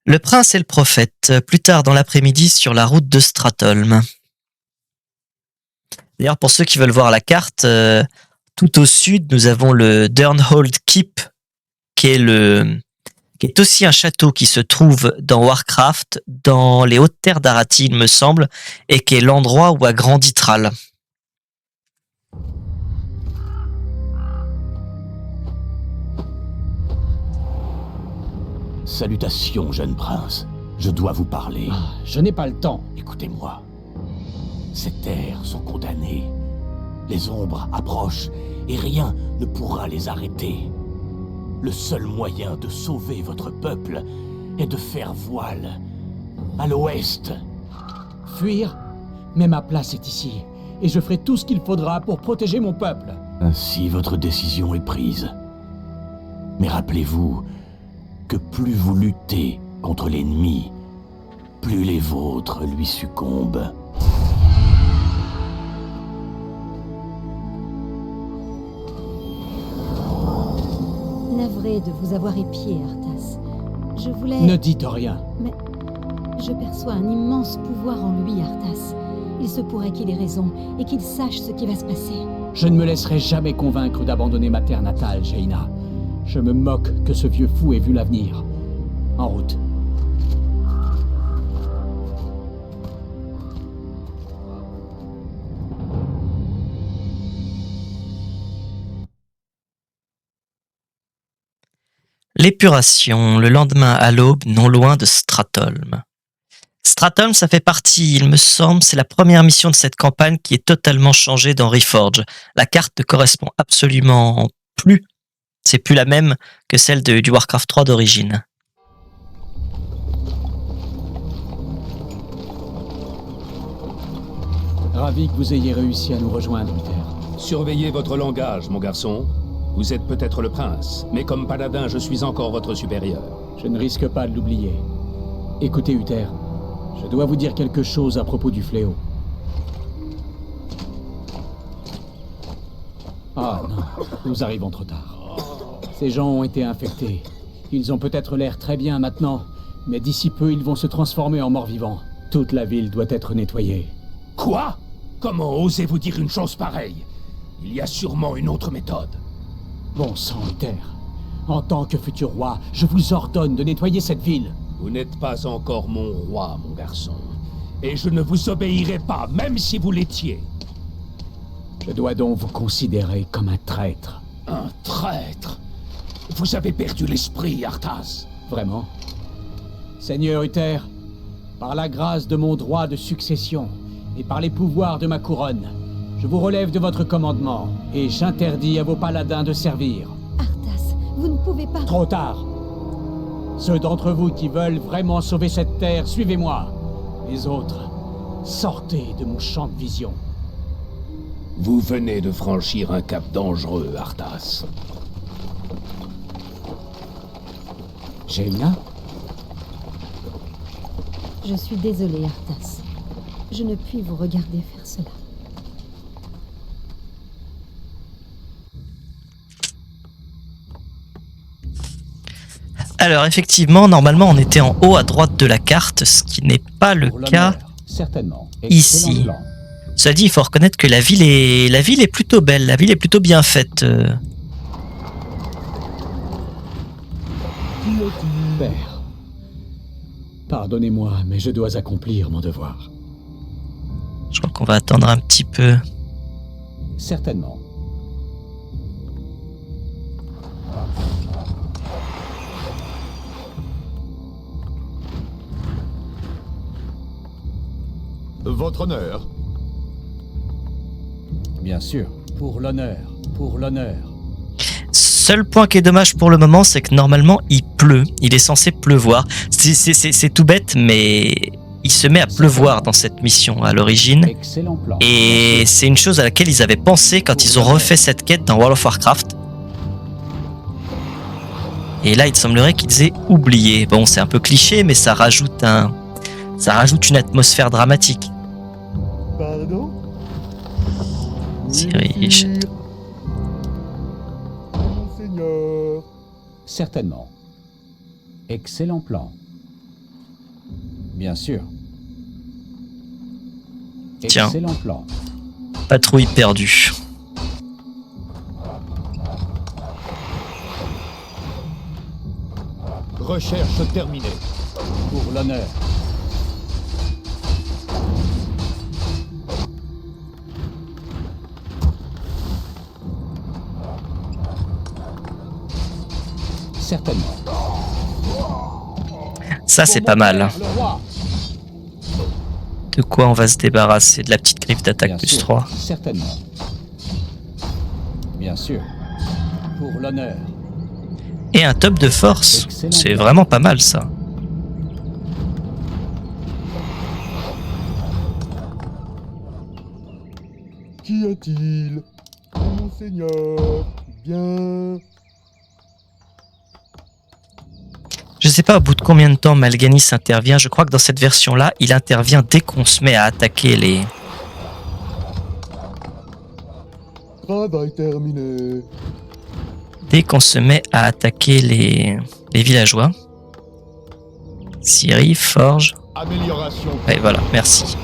Le prince et le prophète, plus tard dans l'après-midi sur la route de Stratholm. D'ailleurs, pour ceux qui veulent voir la carte, tout au sud, nous avons le Durnhold Keep, qui est aussi un château qui se trouve dans Warcraft, dans les hautes terres d'Arathi, il me semble, et qui est l'endroit où a grandi Thrall. Salutations, jeune prince. Je dois vous parler. Je n'ai pas le temps. Écoutez-moi. Ces terres sont condamnées. Les ombres approchent et rien ne pourra les arrêter. Le seul moyen de sauver votre peuple est de faire voile à l'ouest. Fuir? Mais ma place est ici. Et je ferai tout ce qu'il faudra pour protéger mon peuple. Ainsi, votre décision est prise. Mais rappelez-vous que plus vous luttez contre l'ennemi, plus les vôtres lui succombent. Navré de vous avoir épié, Arthas. Je voulais... Ne dites rien. Mais je perçois un immense pouvoir en lui, Arthas. Il se pourrait qu'il ait raison et qu'il sache ce qui va se passer. Je ne me laisserai jamais convaincre d'abandonner ma terre natale, Jaina. Je me moque que ce vieux fou ait vu l'avenir. En route. L'épuration, le lendemain à l'aube, non loin de Stratholm. Stratholm, ça fait partie, il me semble, c'est la première mission de cette campagne qui est totalement changée dans Reforged. La carte ne correspond absolument plus. C'est plus la même que celle du Warcraft 3 d'origine. Ravi que vous ayez réussi à nous rejoindre, Uther. Surveillez votre langage, mon garçon. Vous êtes peut-être le prince, mais comme paladin, je suis encore votre supérieur. Je ne risque pas de l'oublier. Écoutez, Uther, je dois vous dire quelque chose à propos du fléau. Ah non, nous arrivons trop tard. Ces gens ont été infectés. Ils ont peut-être l'air très bien maintenant, mais d'ici peu, ils vont se transformer en morts-vivants. Toute la ville doit être nettoyée. Quoi? Comment osez-vous dire une chose pareille? Il y a sûrement une autre méthode. Bon sang, Uther. En tant que futur roi, je vous ordonne de nettoyer cette ville. Vous n'êtes pas encore mon roi, mon garçon. Et je ne vous obéirai pas, même si vous l'étiez. Je dois donc vous considérer comme un traître. Un traître? Vous avez perdu l'esprit, Arthas. Vraiment? Seigneur Uther, par la grâce de mon droit de succession et par les pouvoirs de ma couronne, je vous relève de votre commandement et j'interdis à vos paladins de servir. Arthas, vous ne pouvez pas... Trop tard. Ceux d'entre vous qui veulent vraiment sauver cette terre, suivez-moi. Les autres, sortez de mon champ de vision. Vous venez de franchir un cap dangereux, Arthas. Jaina? Je suis désolée, Arthas. Je ne puis vous regarder faire cela. Alors effectivement, normalement on était en haut à droite de la carte, ce qui n'est pas le cas Certainement. ici. Cela dit, il faut reconnaître que la ville est plutôt belle, la ville est plutôt bien faite. Père, pardonnez-moi, mais je dois accomplir mon devoir. Je crois qu'on va attendre un petit peu. Certainement. Votre honneur. Bien sûr. Pour l'honneur. Pour l'honneur. Seul point qui est dommage pour le moment, c'est que normalement il pleut. Il est censé pleuvoir. C'est tout bête, mais il se met à pleuvoir dans cette mission à l'origine. Excellent plan. Et c'est une chose à laquelle ils avaient pensé quand ils ont refait cette quête dans World of Warcraft. Et là, il semblerait qu'ils aient oublié. Bon, c'est un peu cliché, mais ça rajoute une atmosphère dramatique. Pardon? Ciri, château. Monseigneur. Certainement. Excellent plan. Bien sûr. Tiens. Excellent plan. Patrouille perdue. Recherche terminée. Pour l'honneur. Certainement. Ça, c'est pas mal. Le roi. De quoi on va se débarrasser? De la petite griffe d'attaque Bien plus sûr. 3. Certainement. Bien sûr. Pour l'honneur. Et un top de force. Excellent. C'est vraiment pas mal, ça. Qu'y a-t-il? Monseigneur. Bien. Je sais pas au bout de combien de temps Mal'Ganis intervient. Je crois que dans cette version-là, il intervient dès qu'on se met à attaquer les... Travail terminé. Dès qu'on se met à attaquer les villageois. Scierie, forge... Amélioration. Ouais, voilà, merci.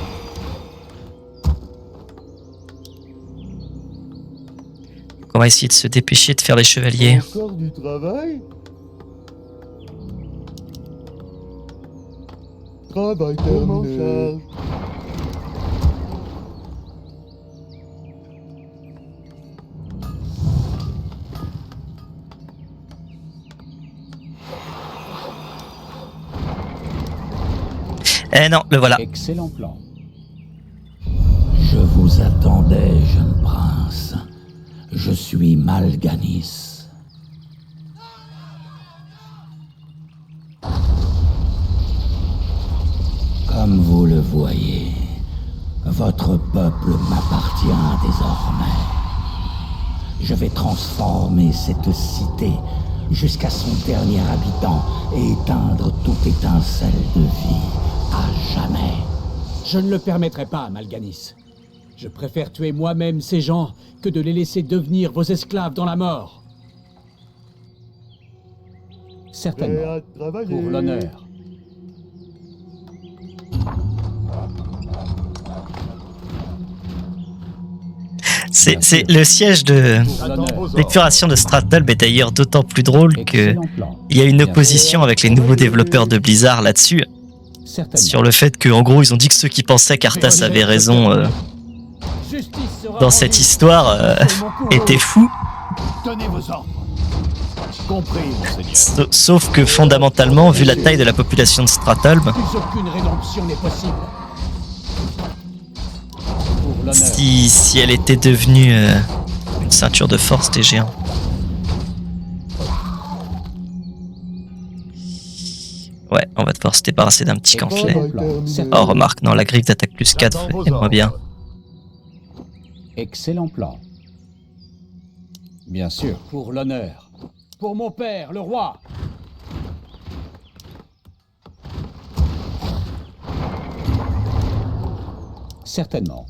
On va essayer de se dépêcher de faire les chevaliers. Encore du travail? Travail terminé. Eh non, le voilà. Excellent plan. Je vous attendais, jeune prince. Je suis Mal'Ganis. Comme vous le voyez, votre peuple m'appartient désormais. Je vais transformer cette cité jusqu'à son dernier habitant et éteindre toute étincelle de vie à jamais. Je ne le permettrai pas, Mal'Ganis. Je préfère tuer moi-même ces gens que de les laisser devenir vos esclaves dans la mort. Certainement. Prêt à travailler. Pour l'honneur. C'est le siège de J'attends vos ordres. l'épuration de Stratholme est d'ailleurs d'autant plus drôle que Excellent plan. il y a une opposition avec les nouveaux développeurs de Blizzard là-dessus, Certainement. sur le fait que en gros ils ont dit que ceux qui pensaient qu'Arthas avait raison Justice sera dans cette rendue. histoire étaient fous. Donnez vos ordres. Compris, monseigneur. Sauf que fondamentalement, vu la taille de la population de Stratholme, Plus aucune rédemption n'est possible. Pour l'honneur. si elle était devenue une ceinture de force des géants. Ouais, on va devoir se débarrasser d'un petit pamphlet. Travail terminé. Oh, remarque, non, la griffe d'attaque plus 4, J'attends vos aide-moi ordres. bien. Excellent plan. Bien sûr. Pour l'honneur. Pour mon père, le roi. Certainement.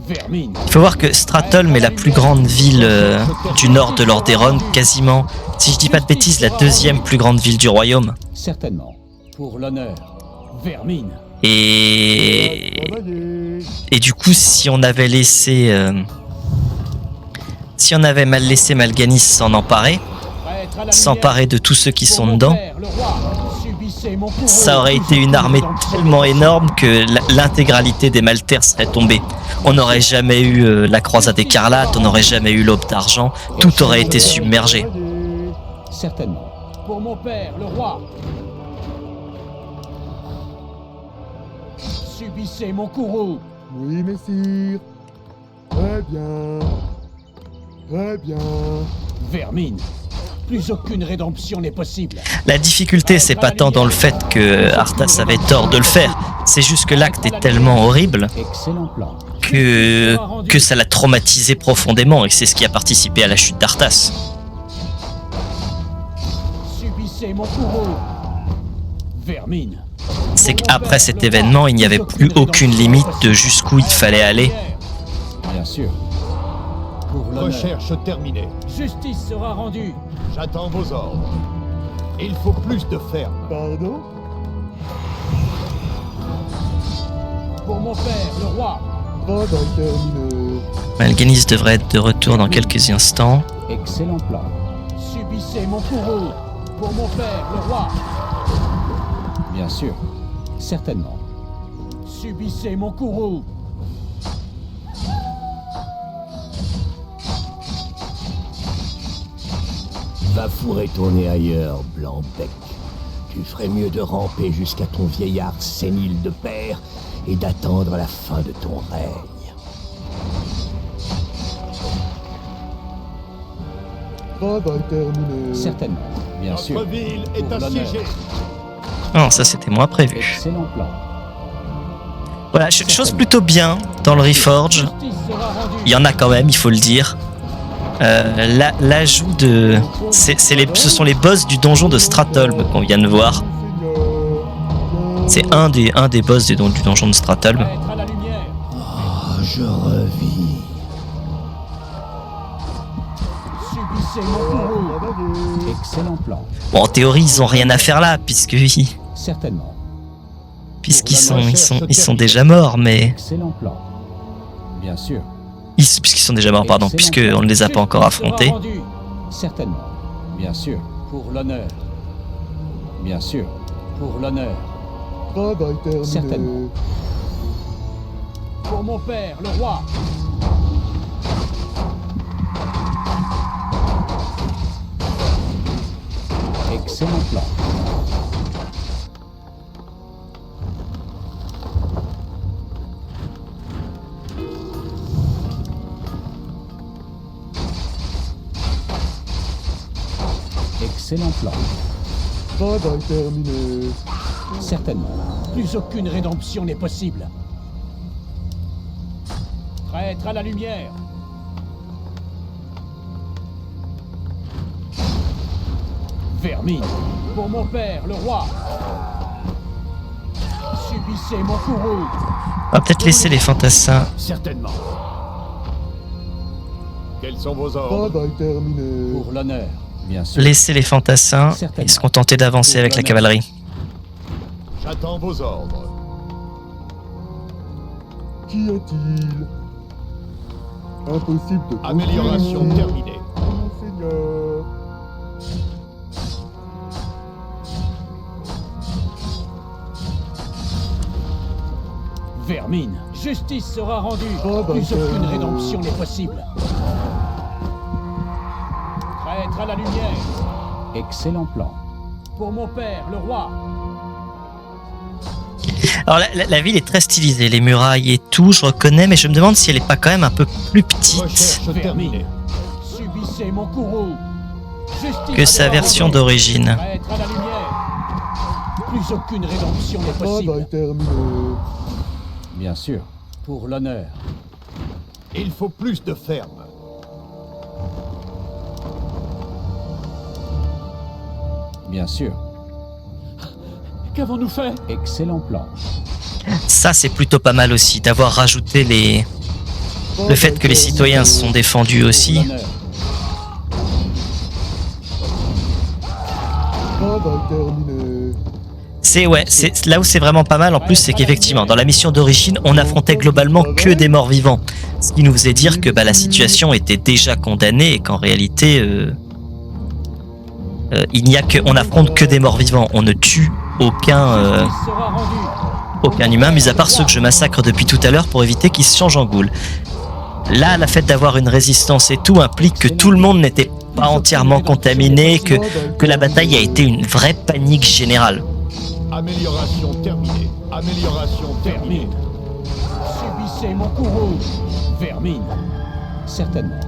Vermine. Il faut voir que Stratholme est la plus grande ville du nord de Lordaeron, quasiment, si je dis pas de bêtises, la deuxième plus grande ville du royaume. Certainement. Pour l'honneur. Vermine. Travailler. Et du coup, si on avait laissé... si on avait mal laissé Mal'Ganis s'en emparer, Prêtre à la s'emparer de tous ceux qui lumière. sont Pour mon dedans, père, le roi. Subissez mon courroux. ça aurait été une armée tellement énorme que l'intégralité des Maltaires serait tombée. On n'aurait jamais eu la croisade écarlate, on n'aurait jamais eu l'aube d'argent, tout aurait été submergé. Travailler. Certainement. Pour mon père, le roi. Subissez mon courroux. Oui, messire. Très bien. Très bien. Vermine. Plus aucune rédemption n'est possible. La difficulté, c'est pas tant dans le fait que Arthas avait tort de le faire, c'est juste que l'acte est tellement horrible Excellent plan. que ça l'a traumatisé profondément et c'est ce qui a participé à la chute d'Arthas. Subissez mon courroux. Vermine. C'est qu'après cet événement, il n'y avait plus aucune limite de jusqu'où il fallait aller. Bien sûr. Pour l'honneur. Recherche terminée. Justice sera rendue. J'attends vos ordres. Il faut plus de ferme. Pardon? Pour mon père, le roi. Travail terminé. Mal'Ganis devrait être de retour dans quelques instants. Excellent plan. Subissez mon courroux. Pour mon père, le roi. Bien sûr. Certainement. Subissez mon courroux. Va fourrer ton nez ailleurs, Blanc-Bec. Tu ferais mieux de ramper jusqu'à ton vieillard sénile de père et d'attendre la fin de ton règne. Travail terminé. Certainement. Bien sûr. Notre ville est Pour l'honneur. assiégée. Non, ça c'était moins prévu. Excellent plan. Voilà, chose plutôt bien dans le Reforge. Justice sera rendue. Il y en a quand même, il faut le dire. L'ajout de... ce sont les boss du donjon de Stratholme qu'on vient de voir. C'est un des boss du donjon de Stratholme. Être à la lumière. Oh, je revis. Subissez mon courroux. Excellent plan. Bon, en théorie, ils ont rien à faire là, puisqu'ils Certainement. sont déjà morts, mais... Excellent plan. Bien sûr. Puisqu'ils sont déjà morts, pardon, puisqu'on ne les a pas encore affrontés. Certainement. Bien sûr. Pour l'honneur. Bien sûr. Pour l'honneur. Travail terminé. Certainement. Pour mon père, le roi. Excellent plan. Excellent plan. Travail terminé. Certainement. Plus aucune rédemption n'est possible. Prêtre à la lumière. Vermine. Pour mon père, le roi. Subissez mon courroux. On va peut-être laisser les fantassins. Certainement. Quels sont vos ordres? Travail terminé. Pour l'honneur, bien sûr. Laisser les fantassins et se contenter d'avancer avec la cavalerie. J'attends vos ordres. Qu'y a-t-il? Impossible de... Amélioration terminée. Monseigneur. Vermine. Justice sera rendue. Oh, bah, Plus aucune euh, rédemption n'est possible. Prêtre à la lumière. Excellent plan. Pour mon père, le roi. Alors la ville est très stylisée, les murailles et tout, je reconnais, mais je me demande si elle est pas quand même un peu plus petite Recherche terminée. Subissez mon courroux. Justice que sa sera version rendue. d'origine. Prêtre à la lumière. Plus aucune rédemption n'est Travail possible. terminé. Bien sûr. Pour l'honneur. Il faut plus de ferme. Bien sûr. Qu'avons-nous fait? Excellent plan. Ça c'est plutôt pas mal aussi, d'avoir rajouté le fait que les citoyens sont défendus aussi. Pour l'honneur. Travail terminé. C'est là où c'est vraiment pas mal en plus, c'est qu'effectivement dans la mission d'origine on affrontait globalement que des morts vivants, ce qui nous faisait dire que la situation était déjà condamnée et qu'en réalité on affronte que des morts vivants, on ne tue aucun Justice sera rendue. aucun humain, mis à part ceux que je massacre depuis tout à l'heure pour éviter qu'ils se changent en goule. Là, la fait d'avoir une résistance et tout implique que tout le monde n'était pas entièrement contaminé, que la bataille a été une vraie panique générale. Amélioration terminée. Amélioration terminée. Vermine. Subissez mon courroux. Vermine. Certainement.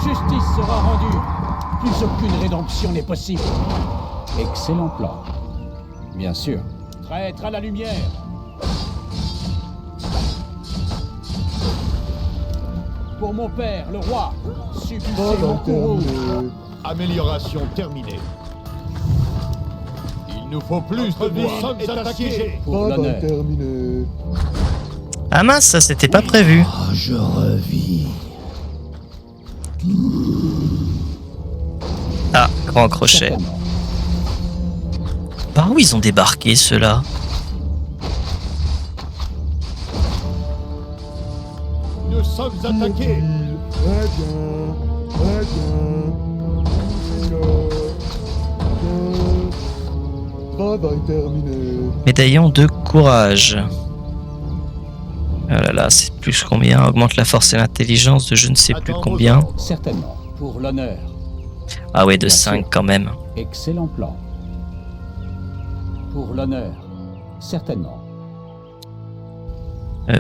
Justice sera rendue. Plus aucune rédemption n'est possible. Excellent plan. Bien sûr. Prêtre à la lumière. Pour mon père, le roi. Subissez mon Travail courroux. terminé. Amélioration terminée. Il nous faut plus de nous sommes attaqués. Pour l'honneur. Travail terminé. Ah mince, ça c'était pas prévu. Oh, je revis. Ah, grand crochet. Certainement. Par où ils ont débarqué ceux-là? sommes attaqués. Très bien. Très bien. Seigneur. Bien. Travail terminé. Médaillon de courage. Oh là là, c'est plus combien? Augmente la force et l'intelligence de je ne sais plus Attends combien. vos ordres. Certainement. Pour l'honneur. Ah ouais, de Bien 5 sûr. quand même. Excellent plan. Pour l'honneur. Certainement.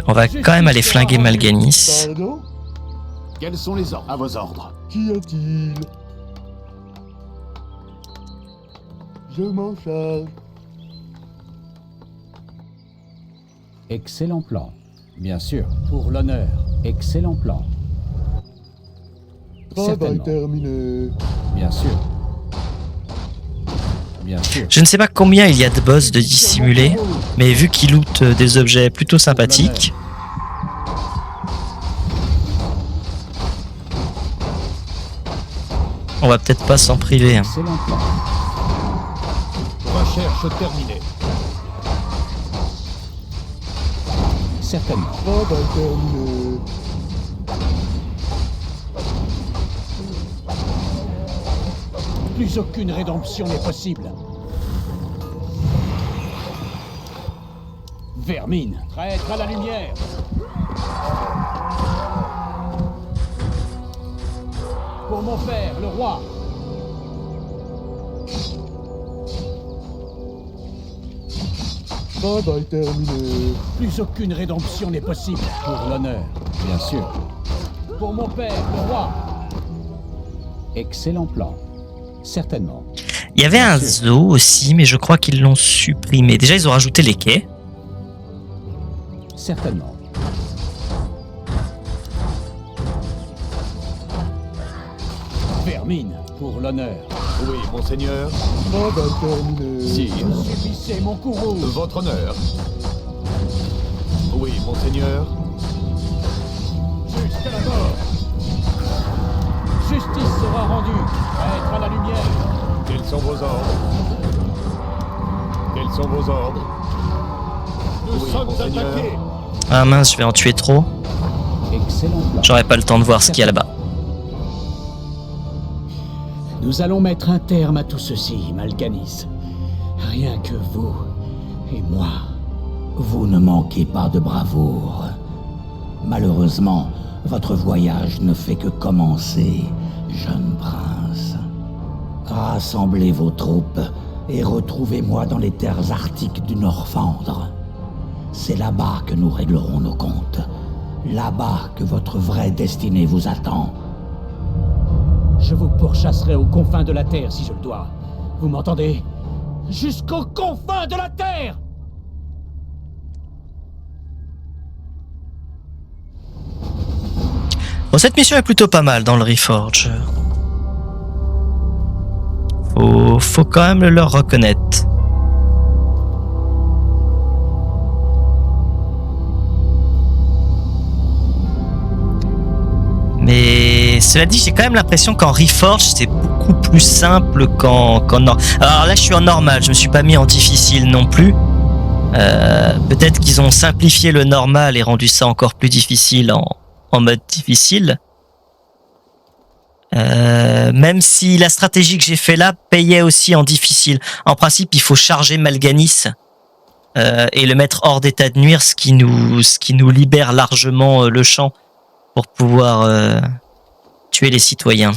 On va quand même aller flinguer Malganis. Pardon? Quels sont les ordres? À vos ordres. Qu'y a-t-il? Je m'en charge. Excellent plan. Bien sûr. Pour l'honneur. Excellent plan. Travail Certainement. terminé. Bien sûr. Bien sûr. Je ne sais pas combien il y a de boss de dissimulés, mais vu qu'ils lootent des objets plutôt sympathiques, on va peut-être pas s'en priver. Hein. Excellent plan. Recherche terminée. Certainement. Travail terminé. Plus aucune rédemption n'est possible. Vermine, traître à la lumière. Pour mon père, le roi. Travail terminé. Plus aucune rédemption n'est possible. Pour l'honneur, bien sûr. Pour mon père, le roi. Excellent plan. Certainement. Il y avait un Bien sûr. zoo aussi, mais je crois qu'ils l'ont supprimé. Déjà, ils ont rajouté les quais. Certainement. Vermine, pour l'honneur. Oui, monseigneur. Travail terminé. Sire, Subissez mon courroux. votre honneur. Oui, monseigneur. Jusqu'à la mort. Justice sera rendue. Traître à la lumière. Quels sont vos ordres? Quels sont vos ordres? Nous Oui, sommes monseigneur. attaqués. Ah mince, je vais en tuer trop. Excellent plan. J'aurai pas le temps de voir ce qu'il y a là-bas. Nous allons mettre un terme à tout ceci, Malganis. Rien que vous et moi. Vous ne manquez pas de bravoure. Malheureusement, votre voyage ne fait que commencer, jeune prince. Rassemblez vos troupes et retrouvez-moi dans les terres arctiques du Nord-Flandre. C'est là-bas que nous réglerons nos comptes. Là-bas que votre vraie destinée vous attend. Je vous pourchasserai aux confins de la Terre si je le dois. Vous m'entendez? Jusqu'aux confins de la Terre! Bon, cette mission est plutôt pas mal dans le Reforge. Faut quand même le leur reconnaître. Mais cela dit, j'ai quand même l'impression qu'en Reforge, c'est beaucoup plus simple qu'en Nord. Alors là, je suis en normal, je me suis pas mis en difficile non plus. Peut-être qu'ils ont simplifié le normal et rendu ça encore plus difficile en mode difficile. Même si la stratégie que j'ai fait là payait aussi en difficile. En principe, il faut charger Malganis et le mettre hors d'état de nuire, ce qui nous libère largement le champ pour pouvoir tuer les citoyens.